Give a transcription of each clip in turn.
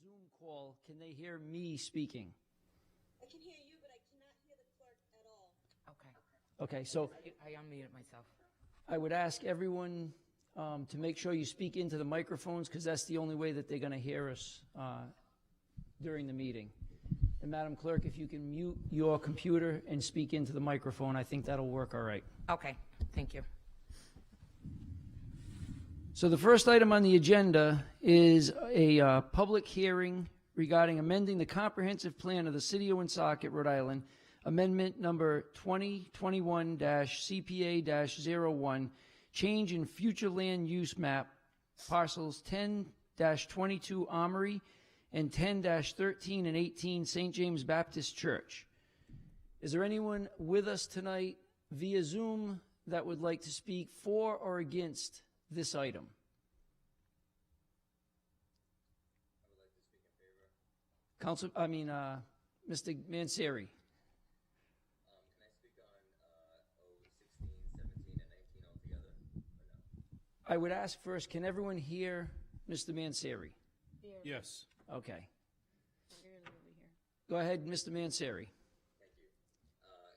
Zoom call, can they hear me speaking? I can hear you, but I cannot hear the clerk at all. Okay. Okay, so I unmuted myself. I would ask everyone to make sure you speak into the microphones, because that's the only way that they're going to hear us during the meeting. And Madam Clerk, if you can mute your computer and speak into the microphone, I think that'll work all right. Okay, thank you. So the first item on the agenda is a public hearing regarding amending the comprehensive plan of the City of Woonsocket, Rhode Island, amendment number 2021-CPA-01, change in future land use map, parcels 10-22 Armory and 10-13 and 18 St. James Baptist Church. Is there anyone with us tonight via Zoom that would like to speak for or against this item? I would like to speak in favor. Mr. Mancieri. Can I speak on 16, 17, and 19 altogether, or no? I would ask first, can everyone hear Mr. Mancieri? Yes. Okay. Go ahead, Mr. Mancieri. Thank you.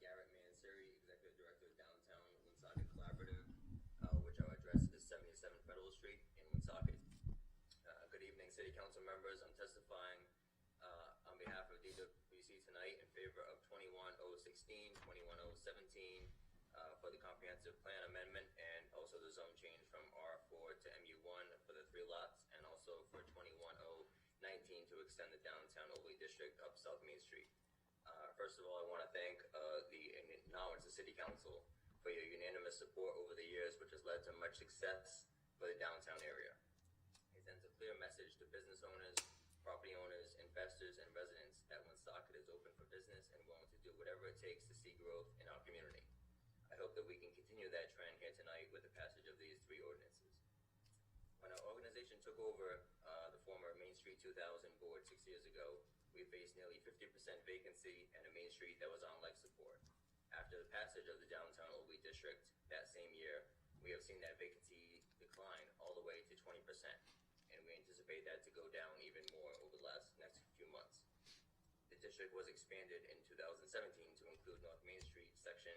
Garrett Mancieri, Executive Director of Downtown Woonsocket Collaborative, which our address is 77 Federal Street in Woonsocket. Good evening, City Council members. I'm testifying on behalf of DWC tonight in favor of 21016, 21017 for the comprehensive plan amendment, and also the zone change from R4 to MU1 for the 3 lots, and also for 21019 to extend the downtown overlay district up South Main Street. First of all, I want to thank acknowledge the City Council for your unanimous support over the years, which has led to much success for the downtown area. It sends a clear message to business owners, property owners, investors, and residents that Woonsocket is open for business and willing to do whatever it takes to see growth in our community. I hope that we can continue that trend here tonight with the passage of these 3 ordinances. When our organization took over the former Main Street 2000 board 6 years ago, we faced nearly 50% vacancy and a Main Street that was on life support. After the passage of the downtown overlay district that same year, we have seen that vacancy decline all the way to 20%, and we anticipate that to go down even more over the next few months. The district was expanded in 2017 to include North Main Street section,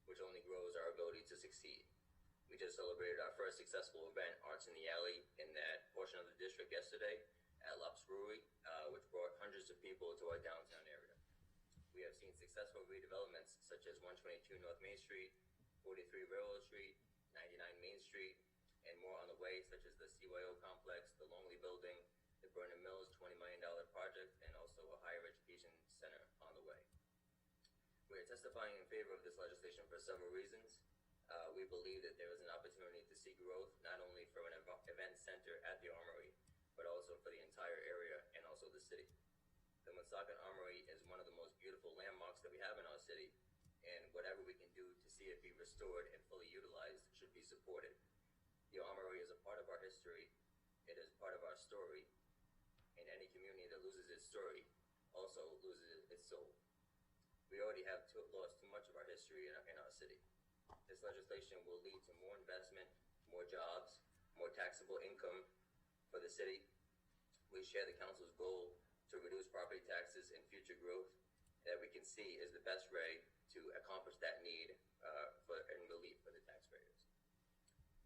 which only grows our ability to succeed. We just celebrated our first successful event, Arts in the Alley, in that portion of the district yesterday at Lops Brewery, which brought hundreds of people to our downtown area. We have seen successful redevelopments such as 122 North Main Street, 43 Railroad Street, 99 Main Street, and more on the way, such as the CYO complex, the Longley building, the Burnham Mills $20 million project, and also a higher education center on the way. We are testifying in favor of this legislation for several reasons. We believe that there is an opportunity to see growth not only for an event center at the Armory, but also for the entire area and also the city. The Woonsocket Armory is one of the most beautiful landmarks that we have in our city, and whatever we can do to see it be restored and fully utilized should be supported. The Armory is a part of our history. It is part of our story, and any community that loses its story also loses its soul. We already have lost too much of our history in our city. This legislation will lead to more investment, more jobs, more taxable income for the city. We share the council's goal to reduce property taxes and future growth that we can see is the best way to accomplish that need and relief for the taxpayers.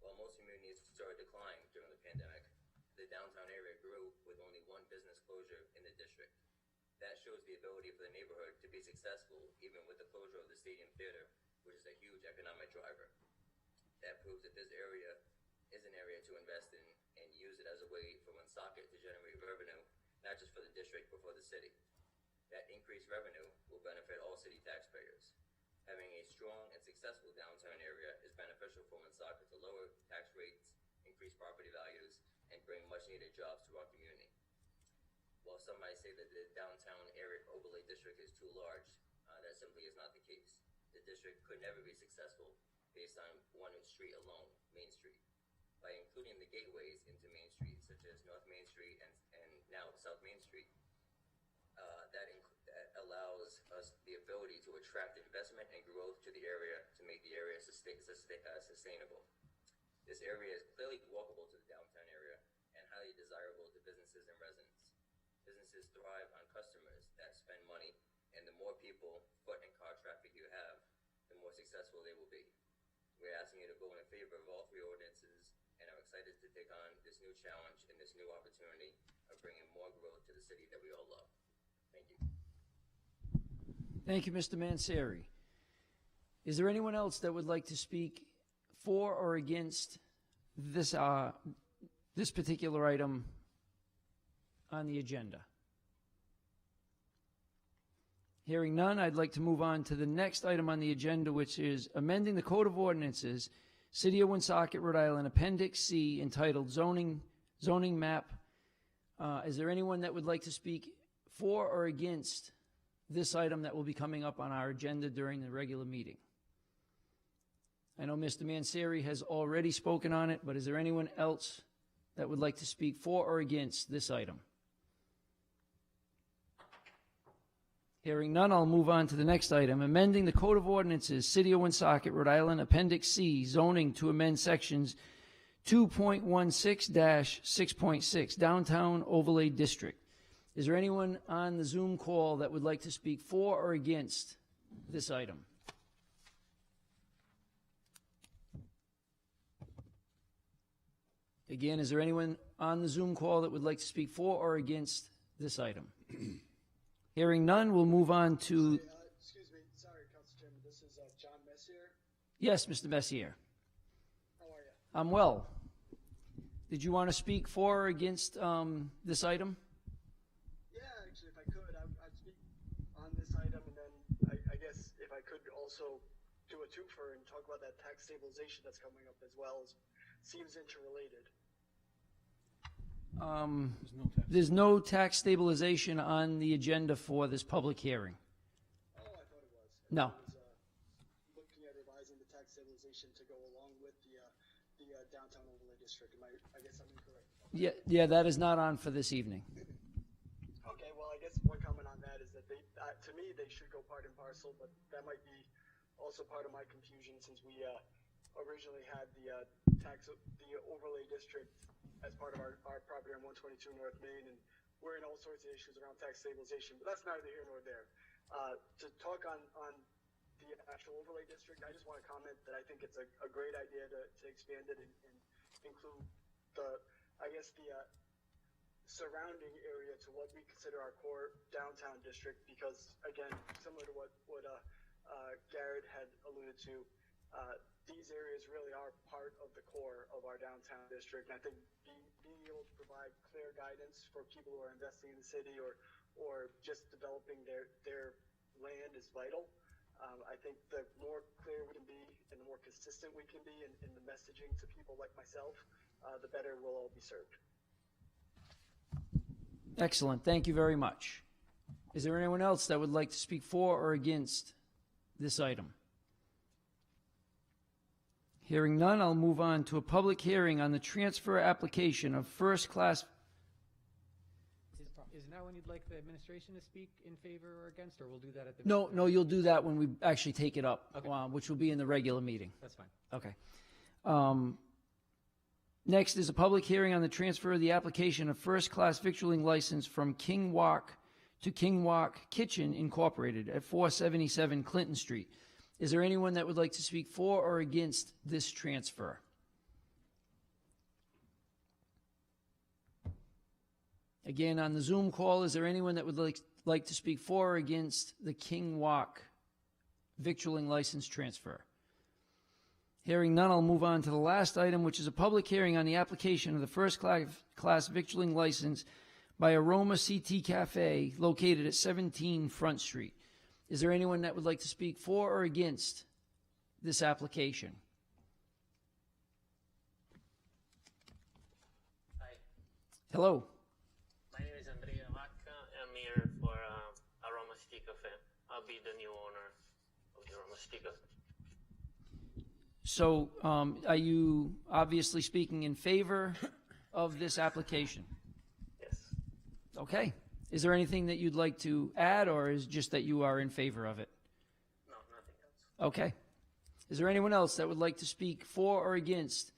While most communities saw a decline during the pandemic, the downtown area grew with only 1 business closure in the district. That shows the ability for the neighborhood to be successful even with the closure of the Stadium Theater, which is a huge economic driver. That proves that this area is an area to invest in and use it as a way for Woonsocket to generate revenue, not just for the district, but for the city. That increased revenue will benefit all city taxpayers. Having a strong and successful downtown area is beneficial for Woonsocket to lower tax rates, increase property values, and bring much-needed jobs to our community. While some might say that the downtown area overlay district is too large, that simply is not the case. The district could never be successful based on one street alone, Main Street. By including the gateways into Main Street, such as North Main Street and now South Main Street, that allows us the ability to attract investment and growth to the area to make the area sustainable. This area is clearly walkable to the downtown area and highly desirable to businesses and residents. Businesses thrive on customers that spend money, and the more people, foot, and car traffic you have, the more successful they will be. We're asking you to vote in favor of all three ordinances, and are excited to take on this new challenge and this new opportunity of bringing more growth to the city that we all love. Thank you. Thank you, Mr. Mancieri. Is there anyone else that would like to speak for or against this, this particular item on the agenda? Hearing none, I'd like to move on to the next item on the agenda, which is amending the Code of Ordinances, City of Woonsocket, Rhode Island, Appendix C, entitled Zoning Map. Is there anyone that would like to speak for or against this item that will be coming up on our agenda during the regular meeting? I know Mr. Mancieri has already spoken on it, but is there anyone else that would like to speak for or against this item? Hearing none, I'll move on to the next item, amending the Code of Ordinances, City of Woonsocket, Rhode Island, Appendix C, zoning to amend sections 2.16-6.6, Downtown Overlay District. Is there anyone on the Zoom call that would like to speak for or against this item? Again, is there anyone on the Zoom call that would like to speak for or against this item? Hearing none, we'll move on to... Excuse me. Sorry, Council Chairman. This is John Messier. Yes, Mr. Messier. How are you? I'm well. Did you want to speak for or against this item? Yeah, actually, if I could, I'd speak on this item, and then I guess if I could also do a twofer and talk about that tax stabilization that's coming up as well. Seems interrelated. There's no tax stabilization on the agenda for this public hearing. Oh, I thought it was. No. I was looking at revising the tax stabilization to go along with the downtown overlay district. I guess I'm incorrect. Yeah, that is not on for this evening. Okay, well, I guess one comment on that is that they, to me, they should go part and parcel, but that might be also part of my confusion since we originally had the overlay district as part of our property on 122 North Main, and we're in all sorts of issues around tax stabilization, but that's neither here nor there. To talk on the actual overlay district, I just want to comment that I think it's a great idea to expand it and include the surrounding area to what we consider our core downtown district, because again, similar to what Garrett had alluded to, these areas really are part of the core of our downtown district. And I think being able to provide clear guidance for people who are investing in the city or just developing their land is vital. I think the more clear we can be and the more consistent we can be in the messaging to people like myself, the better we'll all be served. Excellent. Thank you very much. Is there anyone else that would like to speak for or against this item? Hearing none, I'll move on to a public hearing on the transfer application of first class. Is now when you'd like the administration to speak in favor or against, or we'll do that at the... No, you'll do that when we actually take it up, Okay. Which will be in the regular meeting. That's fine. Okay. Next is a public hearing on the transfer of the application of first class victualling license from King Wok to King Wok Kitchen Incorporated at 477 Clinton Street. Is there anyone that would like to speak for or against this transfer? Again, on the Zoom call, is there anyone that would like to speak for or against the King Wok victualling license transfer? Hearing none, I'll move on to the last item, which is a public hearing on the application of the first class victualling license by Aroma CT Cafe located at 17 Front Street. Is there anyone that would like to speak for or against this application? Hi, Hello. my name is Andrea Vacca. I'm here for Aroma City Cafe. I'll be the new owner of the Aroma City Cafe. So are you obviously speaking in favor of this application? Yes. Okay. Is there anything that you'd like to add, or is just that you are in favor of it? No, nothing else. Okay. Is there anyone else that would like to speak for or against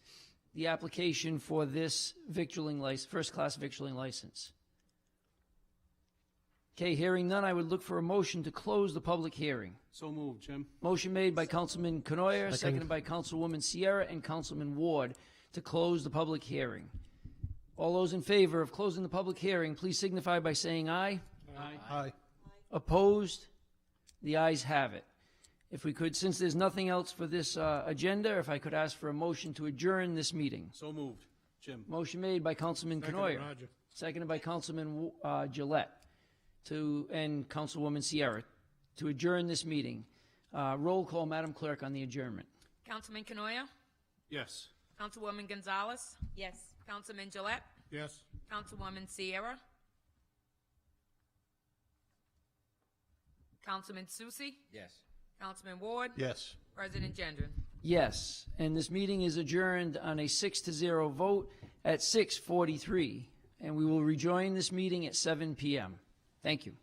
the application for this victualling license, first-class victualling license? Okay, hearing none, I would look for a motion to close the public hearing. So moved, Jim. Motion made by Councilman Canoyer, seconded by Councilwoman Sierra and Councilman Ward to close the public hearing. All those in favor of closing the public hearing, please signify by saying aye. Aye. Opposed? The ayes have it. If we could, since there's nothing else for this agenda, if I could ask for a motion to adjourn this meeting. So moved, Jim. Motion made by Councilman Canoyer, Roger. seconded by Councilman Gillette and Councilwoman Sierra to adjourn this meeting. Roll call, Madam Clerk, on the adjournment. Councilman Canoyer? Yes. Councilwoman Gonzalez? Yes. Councilman Gillette? Yes. Councilwoman Sierra? Councilman Susi? Yes. Councilman Ward? Yes. President Gendron? Yes, and this meeting is adjourned on a 6-0 vote at 6:43, and we will rejoin this meeting at 7 p.m. Thank you.